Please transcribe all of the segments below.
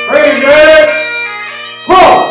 Praise God. Whoa!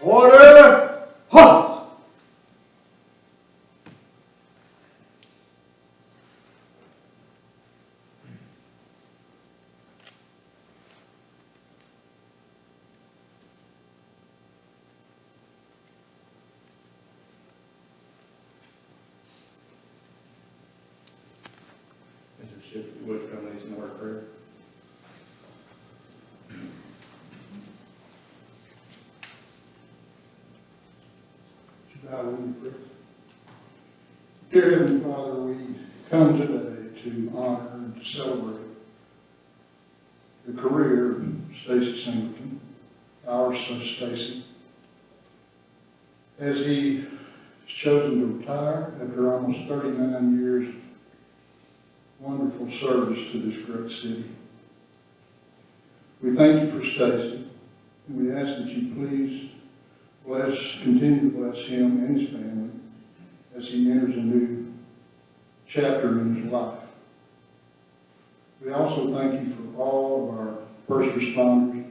Order! Halt! Mr. Ship, if you would come lead some more prayer. Dear Heavenly Father, we come today to honor and to celebrate the career of Stacy Singleton, our son Stacy, as he has chosen to retire after almost 39 years of wonderful service to this great city. We thank you for Stacy, and we ask that you please continue to bless him and his family as he enters a new chapter in his life. We also thank you for all of our first responders,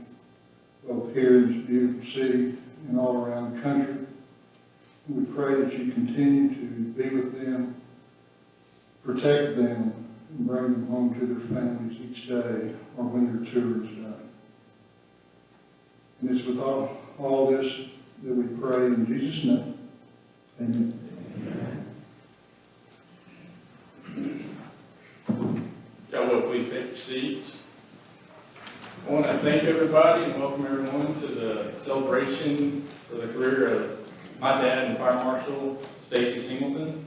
both here in this beautiful city and all around the country. And we pray that you continue to be with them, protect them, and bring them home to their families each day or when their tour is done. And it's with all this that we pray in Jesus' name. Amen. Y'all will please take your seats. I want to thank everybody and welcome everyone to the celebration for the career of my dad and Fire Marshal Stacy Singleton.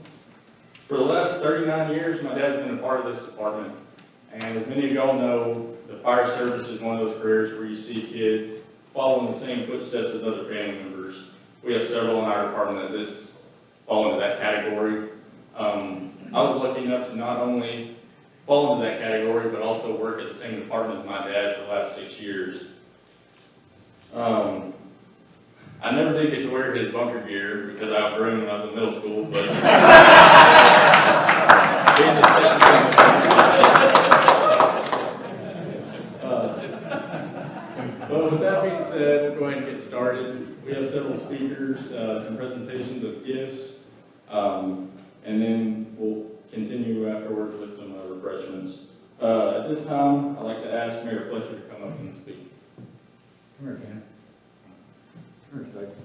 For the last 39 years, my dad's been a part of this department. And as many of y'all know, the fire service is one of those careers where you see kids follow in the same footsteps as other family members. We have several in our department that fall into that category. I was lucky enough to not only fall into that category, but also work at the same department as my dad for the last 6 years. I never did get to wear his bunker gear because I outgrew him when I was in middle school, but but with that being said, we'll go ahead and get started. We have several speakers, some presentations of gifts, and then we'll continue afterwards with some refreshments. At this time, I'd like to ask Mayor Fletcher to come up and speak. Come here, Ken. Come here, Stacy.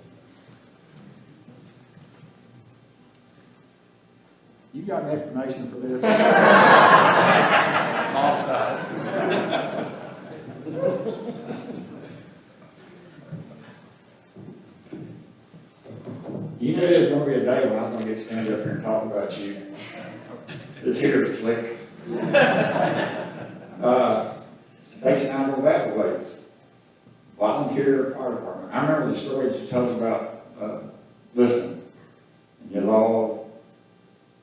You got an explanation for this? Offside. You knew there was going to be a day when I was going to get stand up here and talk about you. It's here, Slick. Stacy and I go back a ways. Volunteer fire department. I remember the stories you told about listening. And you all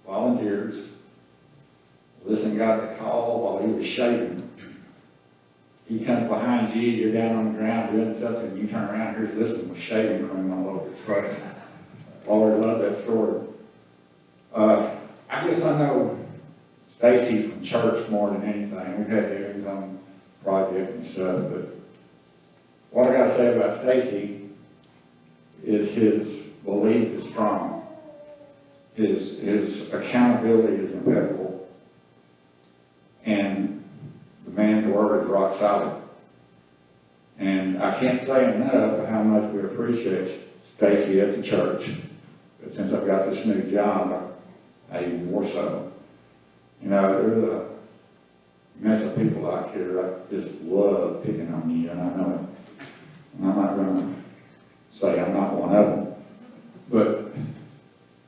volunteers. Listening got the call while he was shaving. He comes behind you, you're down on the ground doing something, and you turn around, here's listening with shaving cream all over his face. Always loved that story. Stacy from church more than anything. We've had hearings on projects and stuff, but what I gotta say about Stacy is his belief is strong. His accountability is impeccable. And the man's word is rock solid. And I can't say enough how much we appreciate Stacy at the church. But since I've got this new job, I even more so. You know, there's a mess of people out here that just love picking on you, and I know it. And I'm not going to say I'm not one of them. But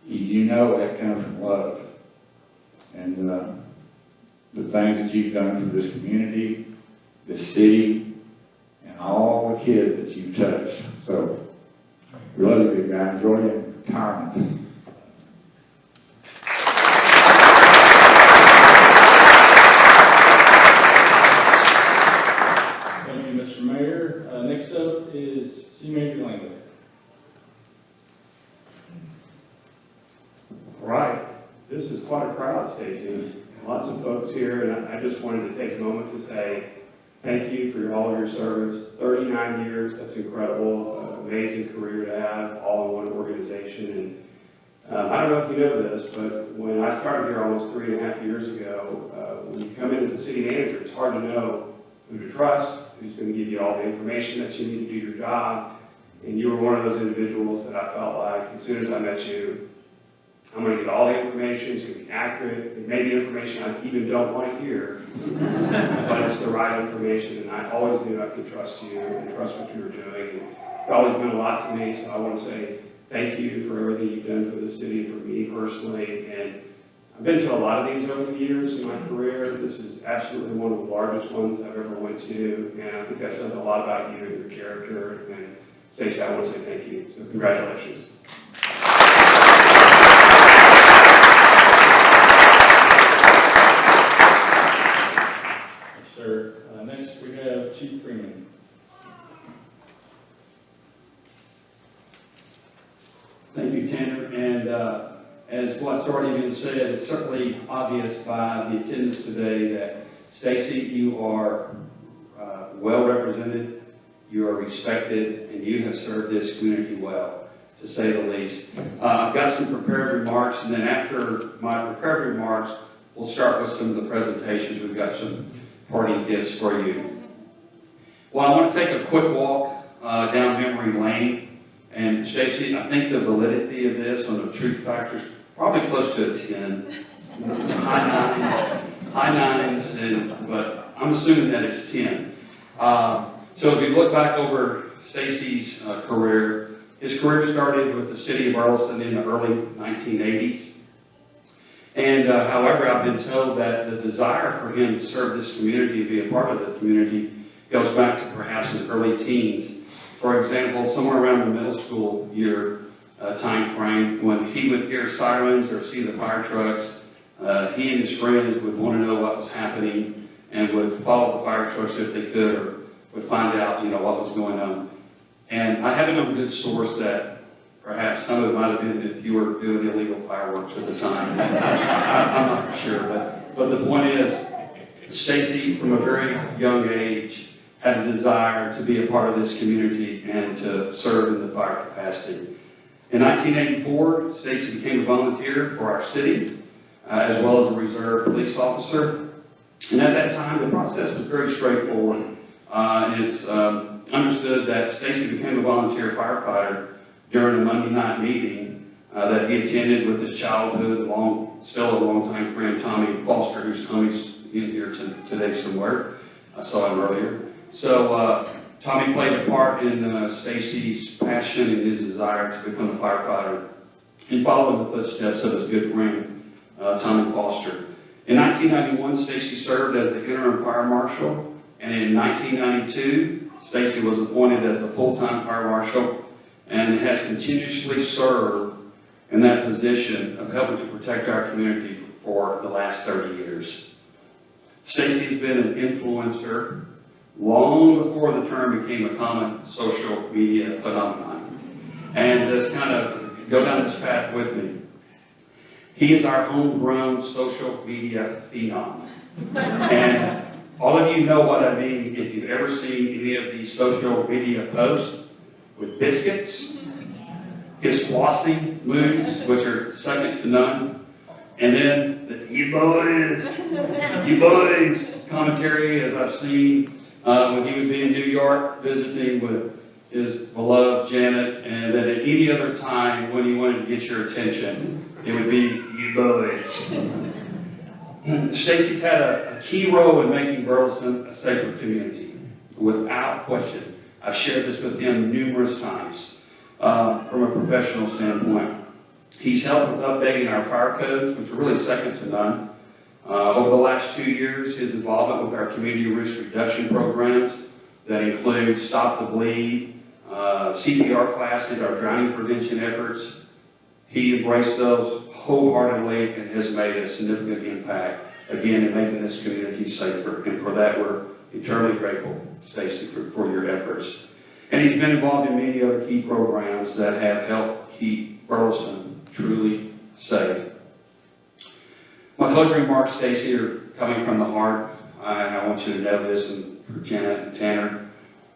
you know that comes from love. And the things that you've done for this community, this city, and all the kids that you've touched. So, we love you, big guy. Enjoy your retirement. Thank you, Mr. Mayor. Next up is C. Major Langley. All right, this is quite a crowd, Stacy. Lots of folks here, and I just wanted to take a moment to say thank you for all of your service. 39 years, that's incredible. Amazing career to have, all in one organization. And I don't know if you know this, but when I started here almost 3.5 years ago, when you come in as a city manager, it's hard to know who to trust, who's going to give you all the information that you need to do your job. And you were one of those individuals that I felt like, as soon as I met you, I'm going to get all the information, it's going to be accurate, it may be information I even don't want to hear, but it's the right information, and I always knew I could trust you and trust what you were doing. And it's always meant a lot to me, so I want to say thank you for everything you've done for the city, for me personally, and I've been to a lot of these over the years in my career. This is absolutely one of the largest ones I've ever went to, and I think that says a lot about you and your character, and Stacy, I want to say thank you, so congratulations. Sir. Next, we have Chief Freeman. Thank you, Tanner. And as what's already been said, it's certainly obvious by the attendance today that, Stacy, you are well represented, you are respected, and you have served this community well, to say the least. I've got some prepared remarks, and then after my prepared remarks, we'll start with some of the presentations. We've got some party gifts for you. Well, I want to take a quick walk down memory lane. And Stacy, I think the validity of this on the truth factor is probably close to a 10. High nines, but I'm assuming that it's 10. So as we look back over Stacy's career, his career started with the city of Burleson in the early 1980s. And however, I've been told that the desire for him to serve this community, to be a part of the community, goes back to perhaps his early teens. For example, somewhere around the middle school year time frame, when he would hear sirens or see the fire trucks, he and his friends would want to know what was happening and would follow the fire trucks if they could, or would find out, what was going on. And I have it on a good source that perhaps some of it might have been if you were doing illegal fireworks at the time. I'm not sure, but the point is, Stacy, from a very young age, had a desire to be a part of this community and to serve in the fire capacity. In 1984, Stacy became a volunteer for our city, as well as a reserve police officer. And at that time, the process was very straightforward. It's understood that Stacy became a volunteer firefighter during a Monday night meeting that he attended with his childhood, still a longtime friend, Tommy Foster, who's Tommy's in here today somewhere. I saw him earlier. So Tommy played a part in Stacy's passion and his desire to become a firefighter and follow in the footsteps of his good friend, Tommy Foster. In 1991, Stacy served as the interim fire marshal, and in 1992, Stacy was appointed as the full-time fire marshal and has continuously served in that position of helping to protect our community for the last 30 years. Stacy has been an influencer long before the term became a common social media phenomenon. And let's kind of go down this path with me. He is our homegrown social media phenom. And all of you know what I mean if you've ever seen any of these social media posts with biscuits, his flossing moves, which are second to none, and then the you boys commentary, as I've seen when he would be in New York visiting with his beloved Janet, and then at any other time when he wanted to get your attention, it would be you boys. Stacy's had a key role in making Burleson a safer community, without question. I've shared this with him numerous times from a professional standpoint. He's helped with updating our fire codes, which are really second to none. Over the last 2 years, his involvement with our community risk reduction programs that include Stop the Bleed, CPR classes, our drowning prevention efforts. He embraced those wholeheartedly and has made a significant impact, again, in making this community safer. And for that, we're eternally grateful, Stacy, for your efforts. And he's been involved in many other key programs that have helped keep Burleson truly safe. My closing remarks, Stacy, are coming from the heart. I want you to know this, and for Janet and Tanner.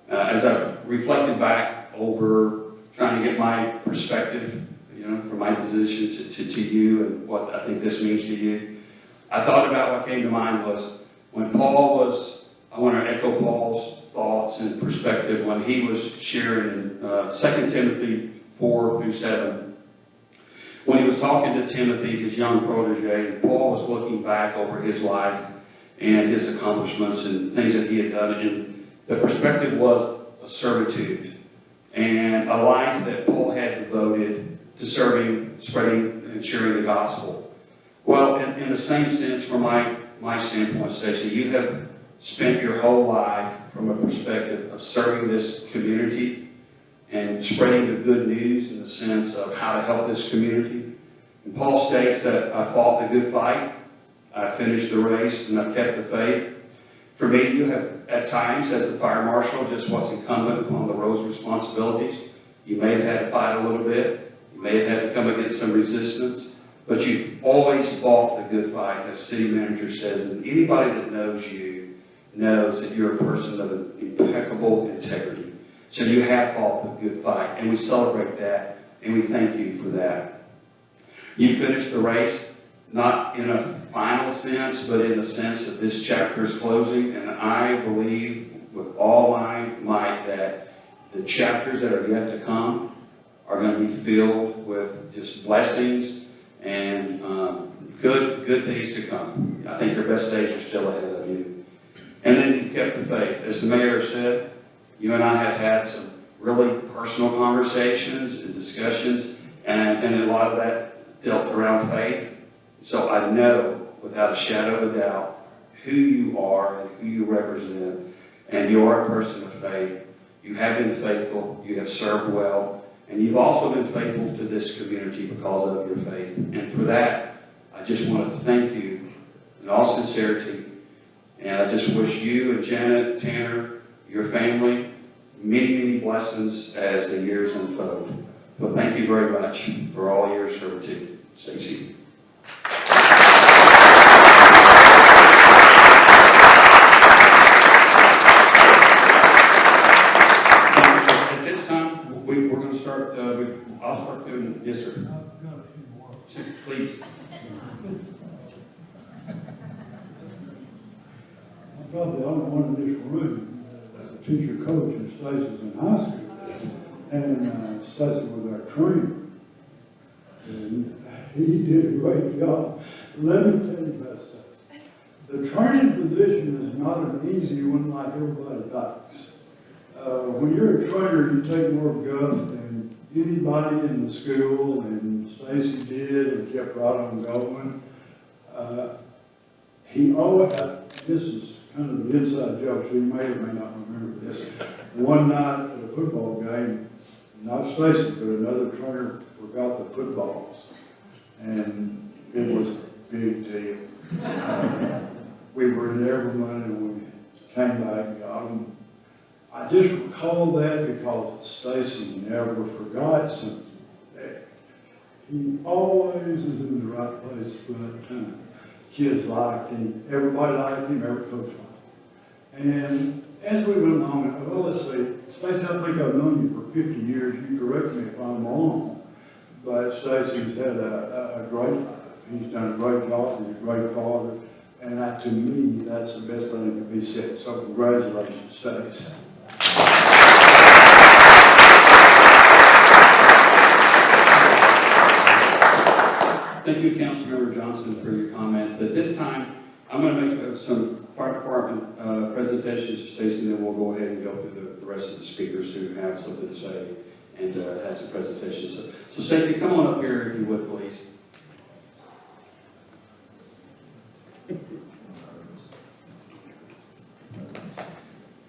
As I've reflected back over trying to get my perspective, from my position to you and what I think this means to you, I thought about what came to mind was when Paul was, I want to echo Paul's thoughts and perspective when he was sharing in 2 Timothy 4-7. When he was talking to Timothy, his young protege, and Paul was looking back over his life and his accomplishments and things that he had done, and the perspective was a servitude and a life that Paul had devoted to serving, spreading, and sharing the gospel. Well, in the same sense, from my standpoint, Stacy, you have spent your whole life from a perspective of serving this community and spreading the good news in the sense of how to help this community. And Paul states that I fought the good fight, I finished the race, and I've kept the faith. For me, you have, at times, as the fire marshal, just what's incumbent upon the role's responsibilities. You may have had to fight a little bit. You may have had to come against some resistance. But you've always fought the good fight, as city manager says. And anybody that knows you knows that you're a person of impeccable integrity. So you have fought the good fight. And we celebrate that. And we thank you for that. You finished the race, not in a final sense, but in the sense that this chapter is closing. And I believe with all my might that the chapters that are yet to come are going to be filled with just blessings and good things to come. I think your best days are still ahead of you. And then you've kept the faith. As the mayor said, you and I have had some really personal conversations and discussions, and a lot of that dealt around faith. So I know, without a shadow of a doubt, who you are and who you represent, and you are a person of faith. You have been faithful, you have served well, and you've also been faithful to this community because of your faith. And for that, I just want to thank you in all sincerity. And I just wish you and Janet, Tanner, your family, many, many blessings as the years unfold. So thank you very much for all your servitude. Stacy. At this time, we're going to start, I'll start doing, yes, sir. I've got a few more. Please. I'm probably the only one in this room that's a teacher coach, and Stacy's in high school. And Stacy was our trainer. And he did a great job. Let me tell you about Stacy. The training position is not an easy one like everybody thinks. When you're a trainer, you take more guts than anybody in the school, and Stacy did and kept right on going. He always, this is kind of the inside joke, so you may or may not remember this. One night at a football game, not Stacy, but another trainer forgot the footballs. And it was a big deal. We were in every money and we came back and got them. I just recall that because Stacy never forgot something. He always is in the right place at the right time. Kids liked him, everybody liked him, every coach liked him. And as we went along, well, let's see, Stacy, I think I've known you for 50 years. You correct me if I'm wrong. But Stacy's had a great life. He's done a great job. He's a great father. And that, to me, that's the best thing that can be said. So congratulations, Stacy. Thank you, Councilmember Johnson, for your comments. At this time, I'm going to make some fire department presentations to Stacy, and then we'll go ahead and go through the rest of the speakers who have something to say and have some presentations. So Stacy, come on up here if you would, please.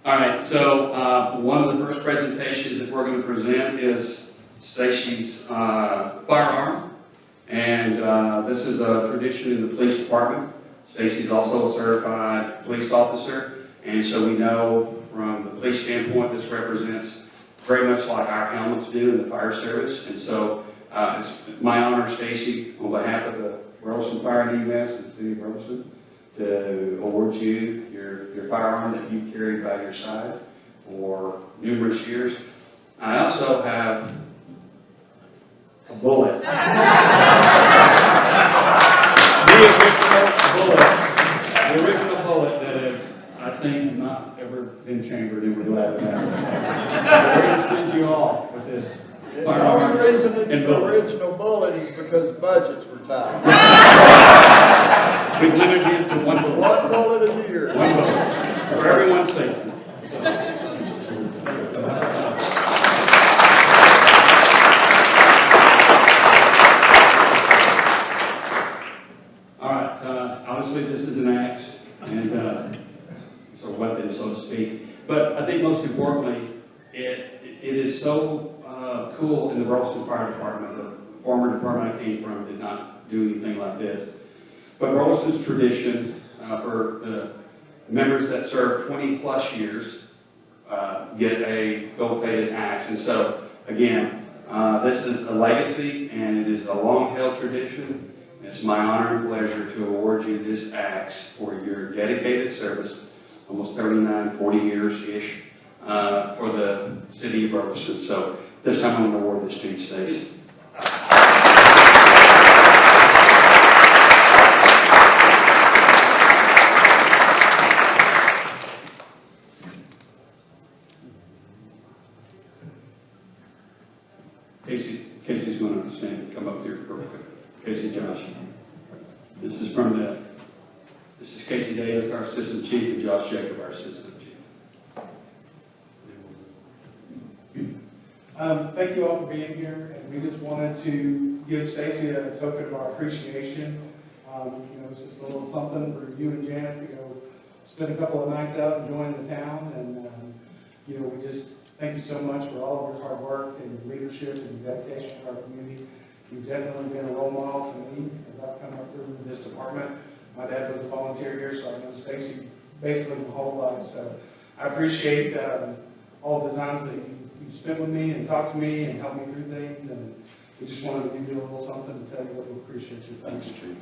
All right, so one of the first presentations that we're going to present is Stacy's firearm. And this is a tradition in the police department. Stacy's also a certified police officer. And so we know from the police standpoint, this represents very much like our helmets do in the fire service. And so it's my honor, Stacy, on behalf of the Burleson Fire and EMS and the City of Burleson, to award you your firearm that you've carried by your side for numerous years. I also have a bullet. The original bullet that is, I think, not ever been chambered, and we're glad to have it. We're going to send you off with this The firearm. only reason it's and the bullet. original bullet is because budgets were tight. We've limited it to one bullet. One bullet a year. One bullet. For everyone's safety. All right, obviously this is an axe, and it's a weapon, so to speak. But I think most importantly, it is so cool in the Burleson Fire Department. The former department I came from did not do anything like this. But Burleson's tradition for the members that serve 20 plus years get a gold-plated axe. And so, again, this is a legacy, and it is a long-held tradition. It's my honor and pleasure to award you this axe for your dedicated service, almost 39, 40 years-ish, for the city of Burleson. So this time I'm going to award this to you, Stacy. Casey's going to stand, come up here real quick. Casey Josh. This is Casey Davis, our assistant chief, and Josh Jacob, our assistant chief. Thank you all for being here, and we just wanted to give Stacy a token of our appreciation. It's just a little something for you and Janet to go spend a couple of nights out enjoying the town, and we just thank you so much for all of your hard work and leadership and dedication to our community. You've definitely been a role model to me as I've come up through this department. My dad was a volunteer here, so I know Stacy basically my whole life. So I appreciate all the times that you spent with me and talked to me and helped me through things. And we just wanted to give you a little something to tell you that we appreciate you. Thanks, Chief.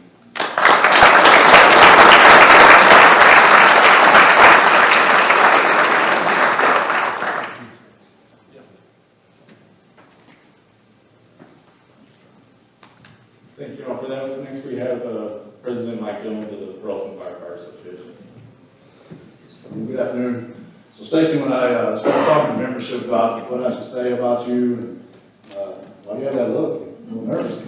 Thank you all for that. Next we have President Mike Jones of the Burleson Firefighter Association. Good afternoon. So Stacy, when I started talking to membership about what I should say about you, why do you have that look? A little nervous.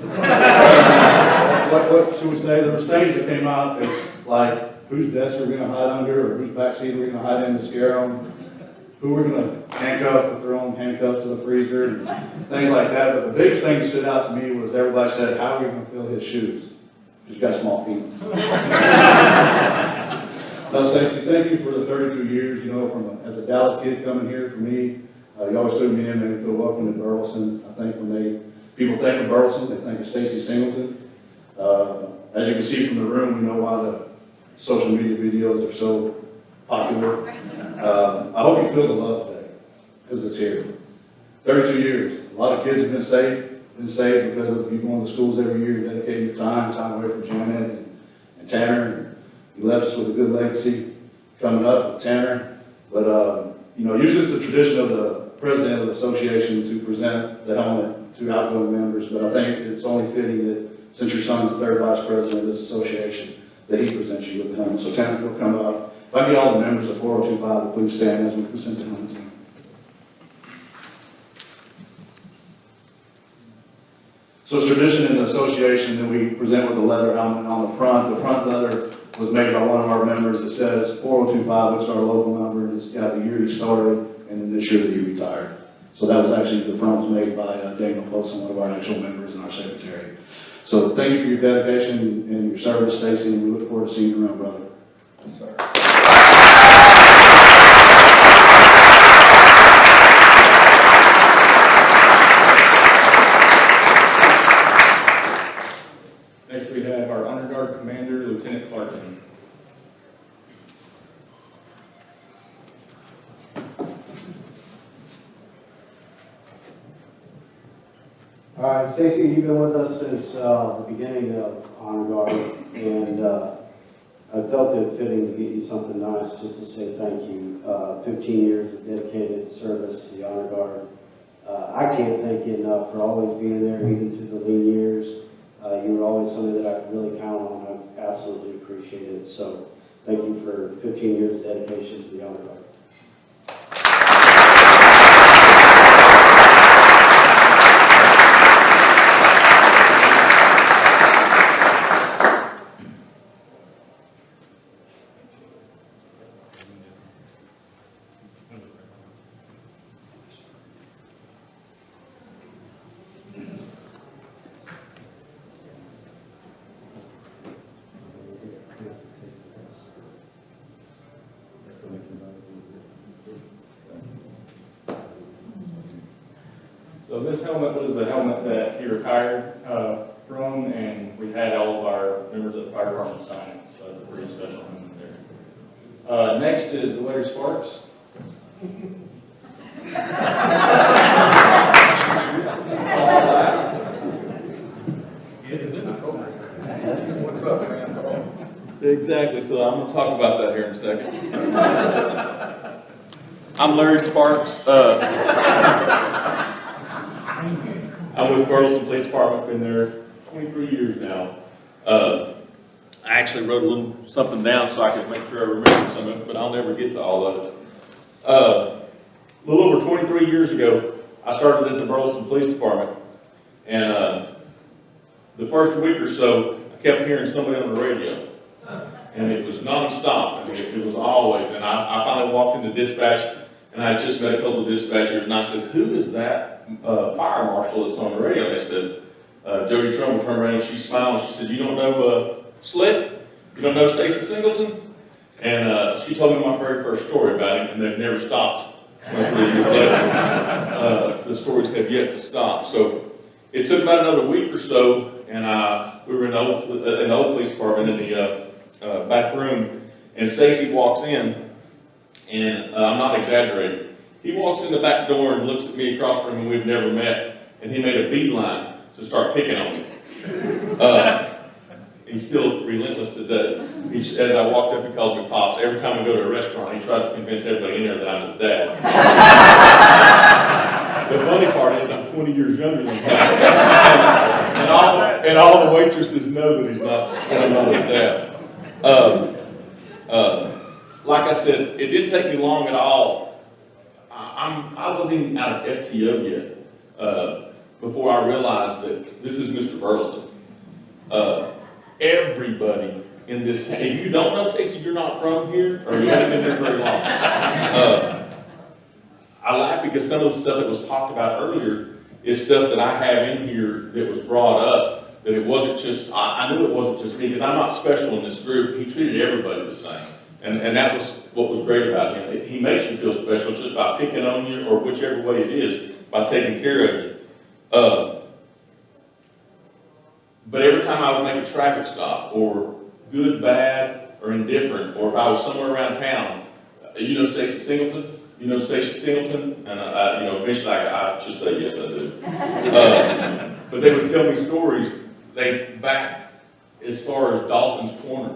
What should we say? There were things that came out that, like, whose desk we're going to hide under, or whose backseat we're going to hide in to scare them, who we're going to handcuff with their own handcuffs to the freezer, and things like that. But the biggest thing that stood out to me was everybody said, how are we going to fill his shoes? He's got small feet. No, Stacy, thank you for the 32 years. As a Dallas kid coming here, for me, you always took me in, made me feel welcome to Burleson. I think when people think of Burleson, they think of Stacy Singleton. As you can see from the room, we know why the social media videos are so popular. I hope you feel the love today, because it's here. 32 years. A lot of kids have been saved. been saved because of you going to schools every year, dedicating your time away from Janet and Tanner. And you left us with a good legacy coming up with Tanner. But, you know, usually it's the tradition of the president of the association to present the helmet to outgoing members, but I think it's only fitting that since your son's the third vice president of this association, that he presents you with the helmet. So Tanner will come up. If I get all the members of 4025 to please stand as we present the helmet to him. So it's tradition in the association that we present with a leather helmet on the front. The front leather was made by one of our members. It says 4025, which is our local number, and it's got the year he started, and then this year that he retired. So that was actually, the front was made by Daniel Close, one of our actual members and our secretary. So thank you for your dedication and your service, Stacy, and we look forward to seeing you around, brother. Yes, sir. Next, we have our Honor Guard Commander, Lieutenant Clarkin. All right, Stacy, you've been with us since the beginning of Honor Guard, and I felt it fitting to get you something nice just to say thank you. 15 years of dedicated service to the Honor Guard. I can't thank you enough for always being there, even through the lean years. You were always somebody that I could really count on. I absolutely appreciate it. So thank you for 15 years of dedication to the Honor Guard. So this helmet was the helmet that he retired from, and we had all of our members of the fire department sign it, so it's a pretty special helmet there. Next is Larry Sparks. What's up, man? Exactly, so I'm gonna talk about that here in a second. I'm Larry Sparks. I'm with Burleson Police Department, been there 23 years now. I actually wrote a little something down so I could make sure I remember some of it, but I'll never get to all of it. A little over 23 years ago, I started at the Burleson Police Department, and the first week or so, I kept hearing somebody on the radio. And it was nonstop. I mean, it was always. And I finally walked into dispatch, and I just met a couple of dispatchers, and I said, "Who is that fire marshal that's on the radio?" They said, Jody Trumbull turned around and she smiled and she said, "You don't know Slick? You don't know Stacy Singleton?" And she told me my very first story about him, and they've never stopped 23 years later. The stories have yet to stop. So it took about another week or so, and we were in the old police department in the back room, and Stacy walks in, and I'm not exaggerating. He walks in the back door and looks at me across the room, and we've never met, and he made a beeline to start picking on me. He's still relentless today. As I walked up, he calls me Pops. Every time we go to a restaurant, he tries to convince everybody in there that I'm his dad. The funny part is I'm 20 years younger than him. And all the waitresses know that I'm not his dad. Like I said, it didn't take me long at all. I wasn't even out of FTO yet before I realized that this is Mr. Burleson. Everybody in this town, if you don't know Stacy, you're not from here, or you haven't been here very long. I laugh because some of the stuff that was talked about earlier is stuff that I have in here that was brought up, that it wasn't just, I knew it wasn't just me, because I'm not special in this group. He treated everybody the same. And that was what was great about him. He makes you feel special just by picking on you, or whichever way it is, by taking care of you. But every time I would make a traffic stop, or good, bad, or indifferent, or if I was somewhere around town, you know Stacy Singleton? You know Stacy Singleton? And eventually I just say, yes, I do. but they would tell me stories, back as far as Dalton's Corner.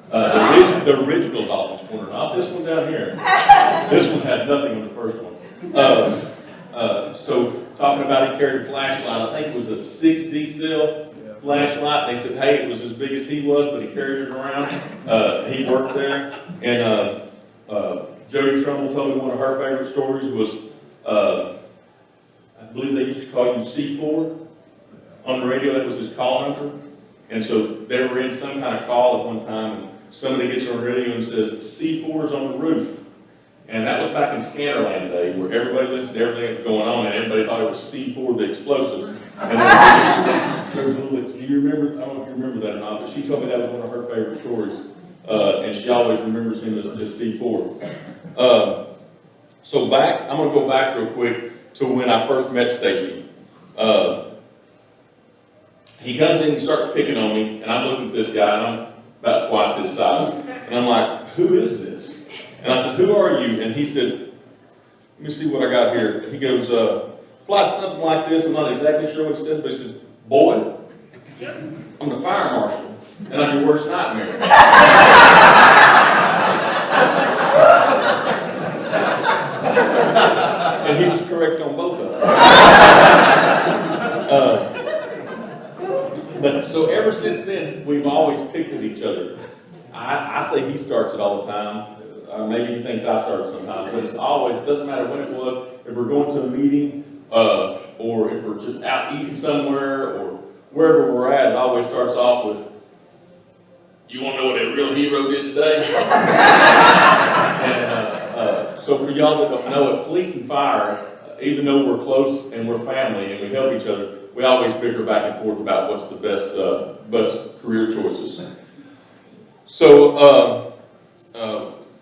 The original Dalton's Corner, not this one down here. This one had nothing on the first one. So talking about he carried a flashlight, I think it was a 6D cell flashlight. They said, hey, it was as big as he was, but he carried it around. He worked there. And Jody Trumbull told me one of her favorite stories was, I believe they used to call you C4 on the radio. That was his call number. And so they were in some kind of call at one time, and somebody gets on the radio and says, C4's on the roof. And that was back in Scannerland Day, where everybody listened to everything that was going on, and everybody thought it was C4, the explosive. And then there was a little, do you remember, I don't know if you remember that or not, but she told me that was one of her favorite stories. And she always remembers him as C4. So I'm going to go back real quick to when I first met Stacy. He comes in and starts picking on me, and I'm looking at this guy, and I'm about twice his size. And I'm like, who is this? And I said, who are you? And he said, let me see what I got here. He goes, applied something like this. I'm not exactly sure what he said, but he said, boy, I'm the fire marshal, and I'm your worst nightmare. And he was correct on both of them. But so ever since then, we've always picked at each other. I say he starts it all the time. Maybe he thinks I start it sometimes, but it's always, it doesn't matter when it was, if we're going to a meeting, or if we're just out eating somewhere, or wherever we're at, it always starts off with, you want to know what a real hero did today? And so for y'all that don't know it, police and fire, even though we're close and we're family and we help each other, we always bicker back and forth about what's the best career choices. So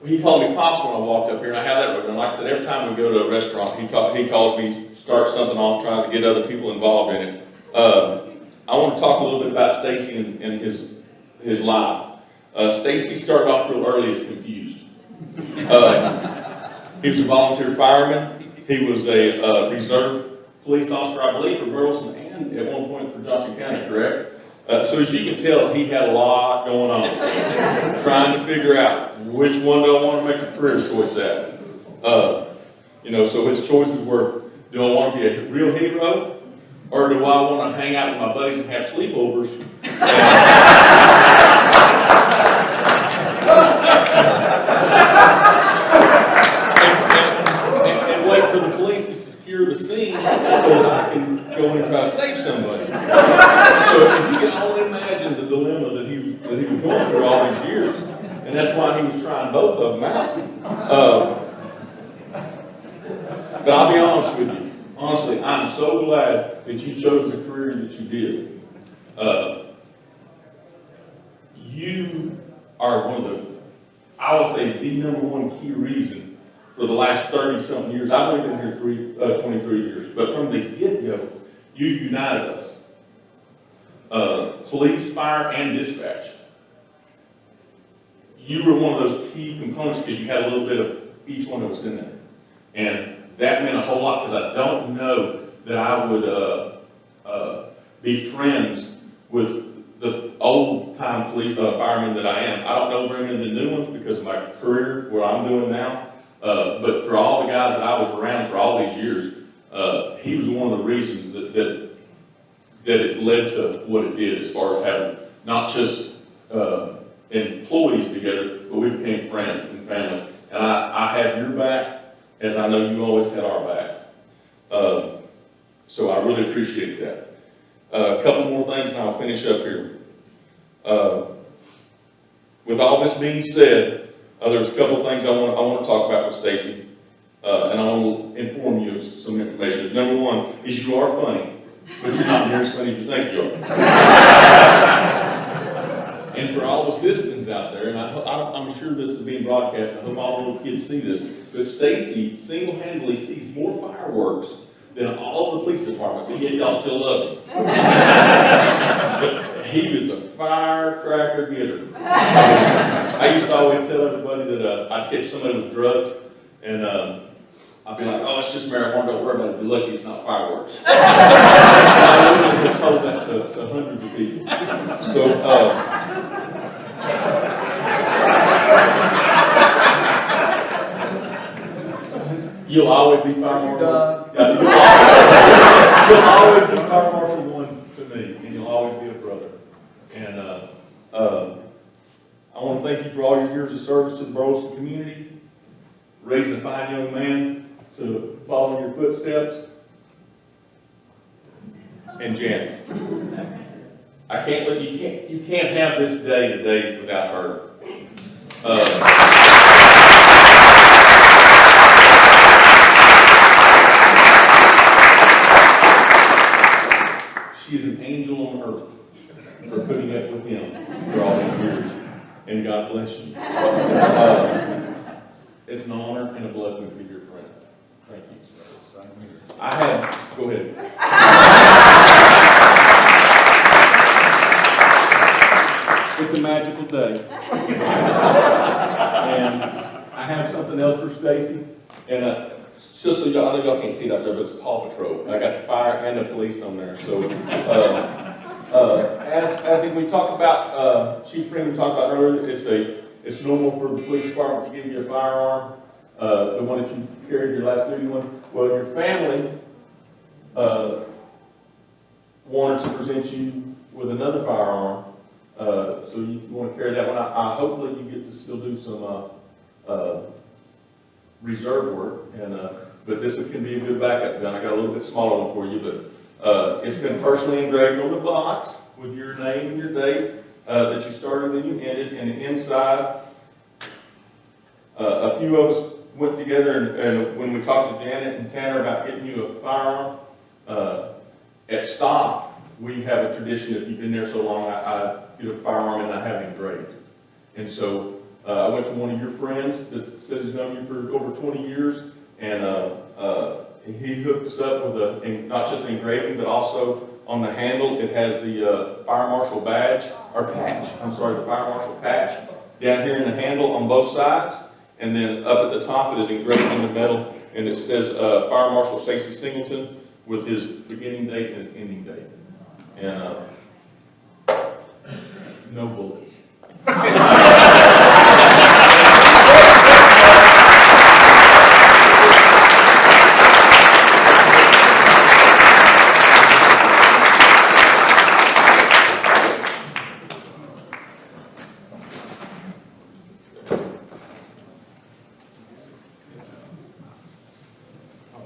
he called me Pops when I walked up here, and I have that with him. Like I said, every time we go to a restaurant, he calls me, starts something off, trying to get other people involved in it. I want to talk a little bit about Stacy and his life. Stacy started off real early as confused. He was a volunteer fireman. He was a reserve police officer, I believe, for Burleson and at one point for Johnson County, correct? So as you can tell, he had a lot going on, trying to figure out which one do I want to make a career choice at. So his choices were, do I want to be a real hero, or do I want to hang out with my buddies and have sleepovers? And wait for the police to secure the scene so that I can go in and try to save somebody. So if you can only imagine the dilemma that he was going through all these years, and that's why he was trying both of them out. But I'll be honest with you. Honestly, I'm so glad that you chose the career that you did. You are one of I would say, the number one key reason for the last 30-something years. I've only been here 23 years, but from the get-go, you united us. Police, fire, and dispatch. You were one of those key components because you had a little bit of each one that was in there. And that meant a whole lot because I don't know that I would be friends with the old-time police firemen that I am. I don't know very many of the new ones because of my career, what I'm doing now. But for all the guys that I was around for all these years, he was one of the reasons that it led to what it did as far as having not just employees together, but we became friends and family. And I have your back, as I know you always had our back. So I really appreciate that. A couple more things and I'll finish up here. With all this being said, there's a couple of things I want to talk about with Stacy, and I want to inform you of some information. Number one is you are funny, but you're not near as funny as you think you are. And for all the citizens out there, and I'm sure this is being broadcast, I hope all the little kids see this, but Stacy single-handedly sees more fireworks than all the police department, but yet y'all still love him. But he was a firecracker getter. I used to always tell everybody that I'd catch somebody with drugs, and I I'll be like, oh, it's just marijuana, don't worry about it, be lucky it's not fireworks. I literally have told that to hundreds of people. So, you'll always be fire marshal. Yeah, you'll always be fire marshal one to me, and you'll always be a brother. And I want to thank you for all your years of service to the Burleson community, raising a fine young man to follow in your footsteps. And Janet, I can't let you can't have this day today without her. She is an angel on earth for putting up with him for all these years, and God bless you. It's an honor and a blessing to be your friend. Thank you. Go ahead. It's a magical day. And I have something else for Stacy. And just so y'all, I know y'all can't see it out there, but it's Paw Patrol. I got the fire and the police on there. So as we talked about, Chief Freeman talked about earlier, it's normal for the police department to give you a firearm, the one that you carried, your last duty one. Well, your family wanted to present you with another firearm, so you want to carry that one. Hopefully you get to still do some reserve work, but this can be a good backup gun. I got a little bit smaller one for you, but it's been personally engraved on the box with your name and your date that you started and you ended, and inside, a few of us went together and when we talked to Janet and Tanner about getting you a firearm, at Stop, we have a tradition, if you've been there so long, I get a firearm and I have it engraved. And so I went to one of your friends that says he's known you for over 20 years, and he hooked us up with not just an engraving, but also on the handle, it has the fire marshal badge, or patch, I'm sorry, the fire marshal patch, down here in the handle on both sides, and then up at the top it is engraved in the metal, and it says Fire Marshal Stacy Singleton with his beginning date and his ending date. And no bullets.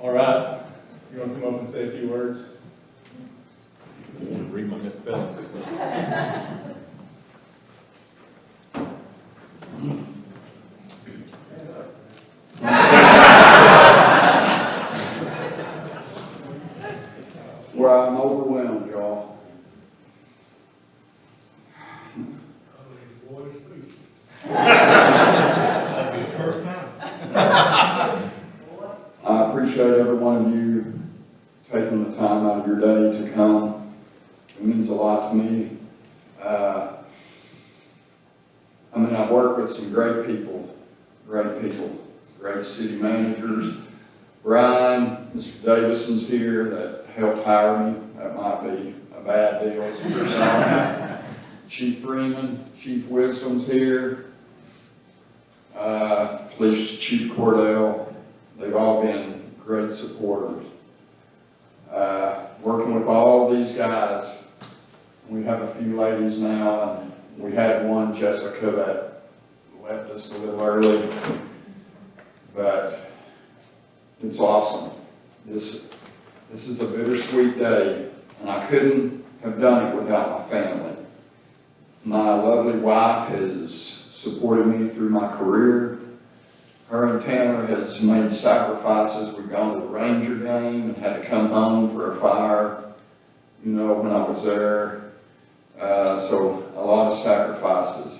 All right, you want to come up and say a few words? Read my misspellings. Well, I'm overwhelmed, y'all. I appreciate every one of you taking the time out of your day to come. It means a lot to me. I've worked with some great people, great city managers. Brian, Mr. Davison's here that helped hire me. That might be a bad deal for some. Chief Freeman, Chief Wisdom's here. Police Chief Cordell. They've all been great supporters. Working with all these guys, we have a few ladies now, and we had one, Jessica, that left us a little early, but it's awesome. This is a bittersweet day, and I couldn't have done it without my family. My lovely wife has supported me through my career. Her and Tanner has made sacrifices. We've gone to the Ranger game and had to come home for a fire, when I was there. So a lot of sacrifices.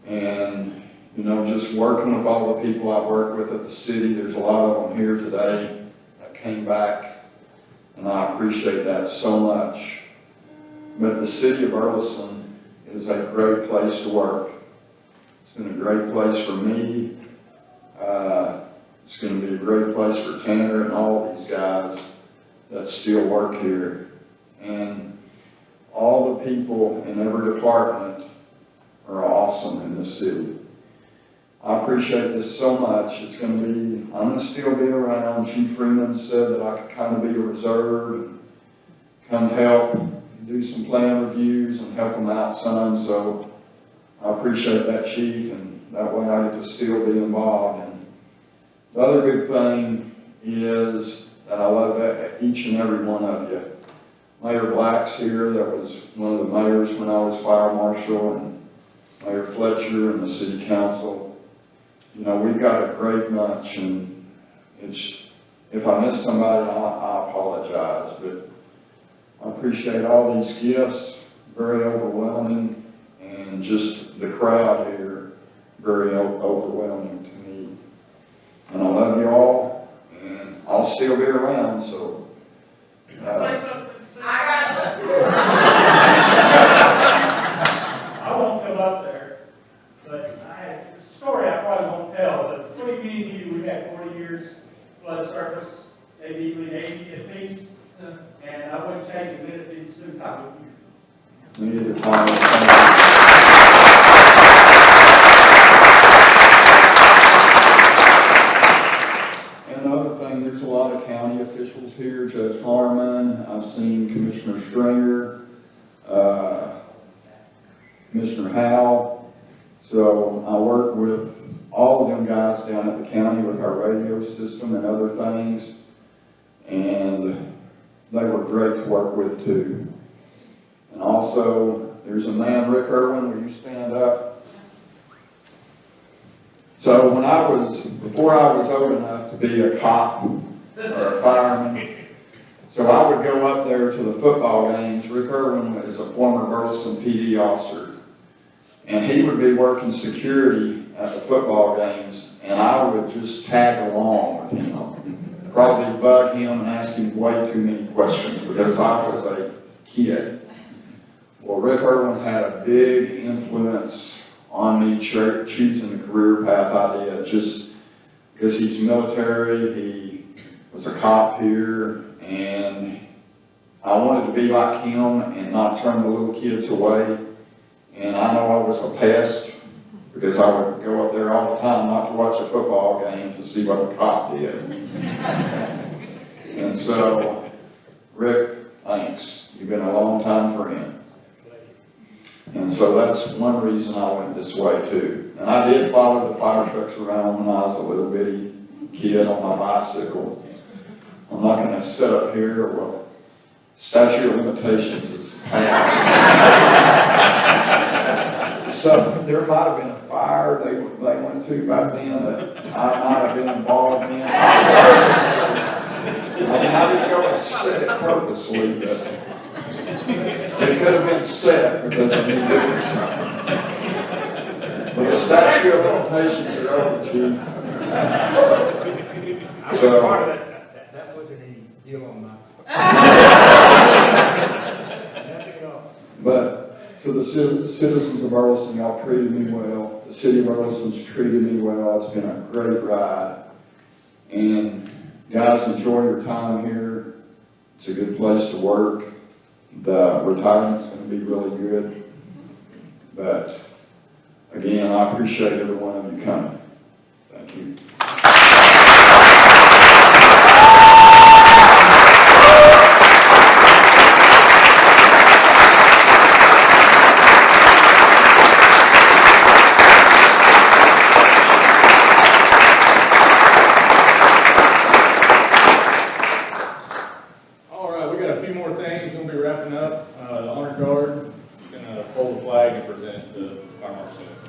And, just working with all the people I've worked with at the city, there's a lot of them here today that came back, and I appreciate that so much. But the city of Burleson is a great place to work. It's been a great place for me. It's gonna be a great place for Tanner and all these guys that still work here. And all the people in every department are awesome in this city. I appreciate this so much. It's gonna be, I'm gonna still be around. Chief Freeman said that I could kind of be a reserve and come help, do some plan reviews and help them out some. So I appreciate that, Chief, and that way I get to still be involved. And the other big thing is that I love each and every one of you. Mayor Black's here, that was one of the mayors when I was fire marshal, and Mayor Fletcher and the city council. You know, we've got a great bunch, and if I miss somebody, I apologize, but I appreciate all these gifts, very overwhelming, and just the crowd here, very overwhelming to me. And I love you all, and I'll still be around, so. I won't come up there, but I have a story I probably won't tell, but between me and you, we had 40 years flood surface, maybe even 80 at least, and I wouldn't change a minute in this new time with you. Neither time. And the other thing, there's a lot of county officials here, Judge Harmon, I've seen Commissioner Stringer, Commissioner Howell. So I work with all of them guys down at the county with our radio system and other things. And they were great to work with too. And also, there's a man, Rick Irwin, will you stand up? So before I was old enough to be a cop or a fireman, so I would go up there to the football games. Rick Irwin is a former Burleson PD officer. And he would be working security at the football games, and I would just tag along with him. Probably bug him and ask him way too many questions because I was a kid. Well, Rick Irwin had a big influence on me choosing the career path I did, just because he's military, he was a cop here, and I wanted to be like him and not turn the little kids away. And I know I was a pest because I would go up there all the time not to watch a football game to see what the cop did. And so, Rick, thanks. You've been a long time friend. And so that's one reason I went this way too. And I did follow the fire trucks around when I was a little bitty kid on my bicycle. I'm not going to sit up here. Well, statute of limitations is passed. So there might have been a fire they went to back then that I might have been involved in. I didn't go and set it purposely, but it could have been set because of me doing something. But the statute of limitations are over, Chief. So, Part of that wasn't any deal on my. but to the citizens of Burleson, y'all treated me well. The city of Burleson's treated me well. It's been a great ride. And guys, enjoy your time here. It's a good place to work. The retirement's going to be really good. But again, I appreciate every one of you coming. Thank you. All right, we got a few more things. We'll be wrapping up. The honor guard is going to hold the flag and present to Fire Marshal Singleton.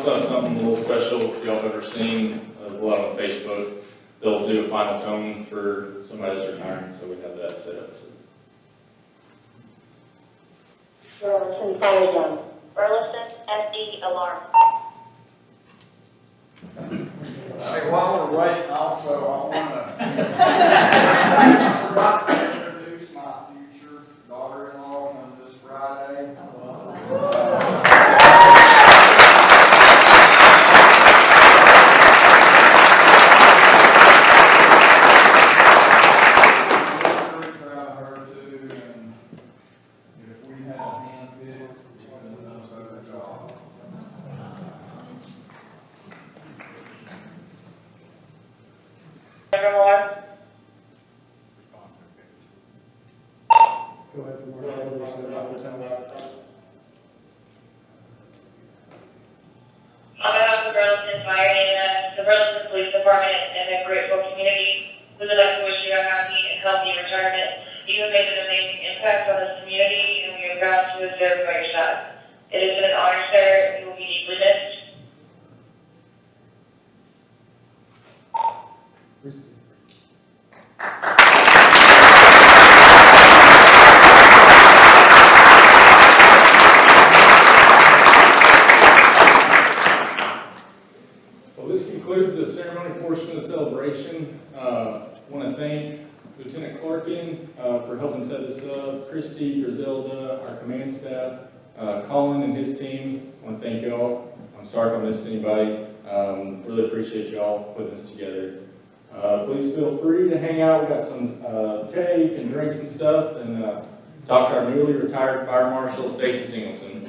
also have something a little special if y'all have ever seen. There's a lot on Facebook. They'll do a final tone for somebody that's retiring, so we have that set up too. Burleson Fire Zone. Burleson SD alarm. Hey, while we're waiting, also, I forgot to introduce my future daughter-in-law on this Friday. Very proud of her too, and if we had a handpick, she would have done a better job. Evermore. Go ahead and work on it. On behalf of the Burleson Fire and the Burleson Police Department and the grateful community, we would like to wish you a happy and healthy retirement. You have made an amazing impact on this community, and we are proud to have served by your side. It has been an honor, sir. You will be deeply missed. Well, this concludes the ceremony portion of the celebration. I want to thank Lieutenant Clarkin for helping set this up, Christy, Griselda, our command staff, Colin and his team. I want to thank y'all. I'm sorry if I missed anybody. Really appreciate y'all putting this together. Please feel free to hang out. We got some cake and drinks and stuff, and talk to our newly retired Fire Marshal, Stacy Singleton.